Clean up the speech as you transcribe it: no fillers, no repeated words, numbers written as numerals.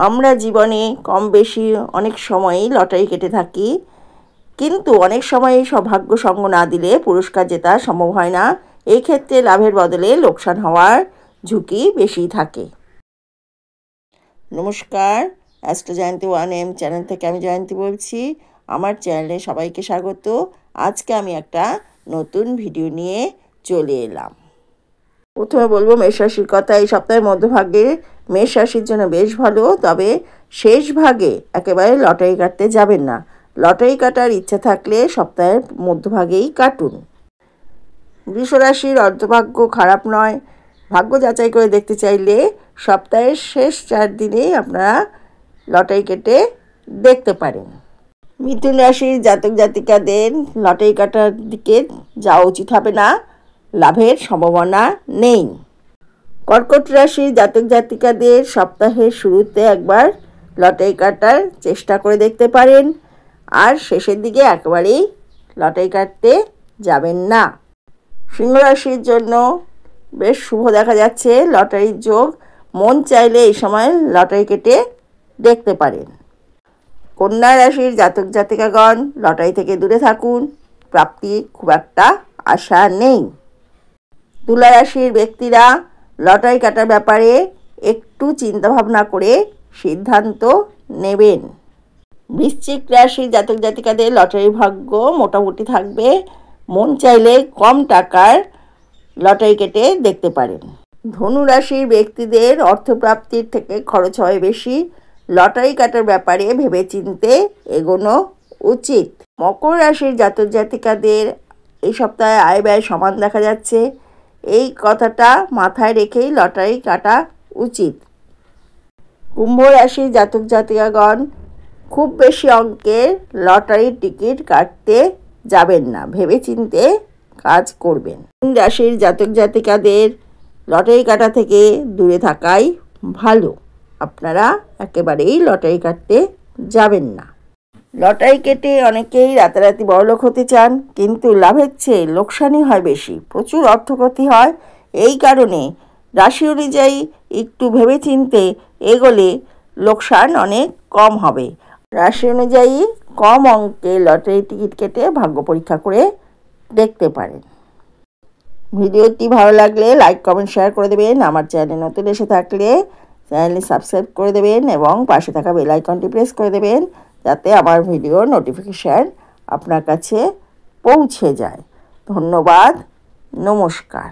আমরা জীবনে কম বেশি অনেক সময়ই লটারি কেটে থাকি, কিন্তু অনেক সময়ই সৌভাগ্য সঙ্গ না দিলে পুরস্কার জেতা সম্ভব হয় না। এই ক্ষেত্রে লাভের বদলে লোকসান হওয়ার ঝুঁকি বেশি থাকে। নমস্কার, অ্যাস্ট্রো জয়ন্তী 1M চ্যানেল থেকে আমি জয়ন্তী বলছি। আমার চ্যানেলে সবাইকে স্বাগত। আজকে আমি একটা নতুন ভিডিও নিয়ে চলে এলাম। প্রথমে বলবো মেষ রাশির কথা। এই সপ্তাহের মধ্যভাগে মেষ রাশির জন্য বেশ ভালো, তবে শেষ ভাগে একেবারে লটারি কাটতে যাবেন না। লটারি কাটার ইচ্ছা থাকলে সপ্তাহের মধ্যভাগেই কাটুন। বৃষ রাশির অর্ধভাগ্য খারাপ নয়। ভাগ্য যাচাই করে দেখতে চাইলে সপ্তাহের শেষ 4 দিনেই আপনারা লটারি কেটে দেখতে পারেন। মিথুন রাশির জাতক জাতিকাদের লটারি কাটার দিকে যাওয়া উচিত হবে না, লাভের সম্ভাবনা নেই। কর্কট রাশির জাতক জাতিকাদের সপ্তাহের শুরুতে একবার লটারি কাটার চেষ্টা করে দেখতে পারেন, আর শেষের দিকে একেবারেই লটারি কাটতে যাবেন না। সিংহ রাশির জন্য বেশ শুভ দেখা যাচ্ছে লটারির যোগ। মন চাইলে এই সময় লটারি কেটে দেখতে পারেন। কন্যা রাশির জাতক জাতিকাগণ লটারি থেকে দূরে থাকুন, প্রাপ্তি খুব একটা আশা নেই। তুলা রাশির ব্যক্তিরা লটারি কাটার ব্যাপারে একটু চিন্তাভাবনা করে সিদ্ধান্ত নেবেন। বৃশ্চিক রাশির জাতক জাতিকাদের লটারির ভাগ্য মোটামুটি থাকবে। মন চাইলে কম টাকার লটারি কেটে দেখতে পারেন। ধনু রাশির ব্যক্তিদের অর্থপ্রাপ্তির থেকে খরচ হয় বেশি। লটারি কাটার ব্যাপারে ভেবেচিন্তে এগোনো উচিত। মকর রাশির জাতক জাতিকাদের এই সপ্তাহে আয় ব্যয় সমান দেখা যাচ্ছে। এই কথাটা মাথায় রেখেই লটারি কাটা উচিত। কুম্ভ রাশির জাতক জাতিকাগণ খুব বেশি অঙ্কের লটারির টিকিট কাটতে যাবেন না, ভেবেচিন্তে কাজ করবেন। মীন রাশির জাতক জাতিকাদের লটারি কাটা থেকে দূরে থাকাই ভালো। আপনারা একেবারেই লটারি কাটতে যাবেন না। লটারি কেটে অনেকেই রাতারাতি বড়লোক হতে চান, কিন্তু লাভের চেয়ে লোকসানই হয় বেশি, প্রচুর অর্থক্ষতি হয়। এই কারণে রাশি অনুযায়ী একটু ভেবেচিন্তে এগোলে লোকসান অনেক কম হবে। রাশি অনুযায়ী কম অঙ্কে লটারি টিকিট কেটে ভাগ্য পরীক্ষা করে দেখতে পারেন। ভিডিওটি ভালো লাগলে লাইক কমেন্ট শেয়ার করে দেবেন। আমার চ্যানেলে নতুন এসে থাকলে চ্যানেলটি সাবস্ক্রাইব করে দেবেন এবং পাশে থাকা বেল আইকনটি প্রেস করে দেবেন, যাতে আমার ভিডিওর নোটিফিকেশান আপনার কাছে পৌঁছে যায়। ধন্যবাদ, নমস্কার।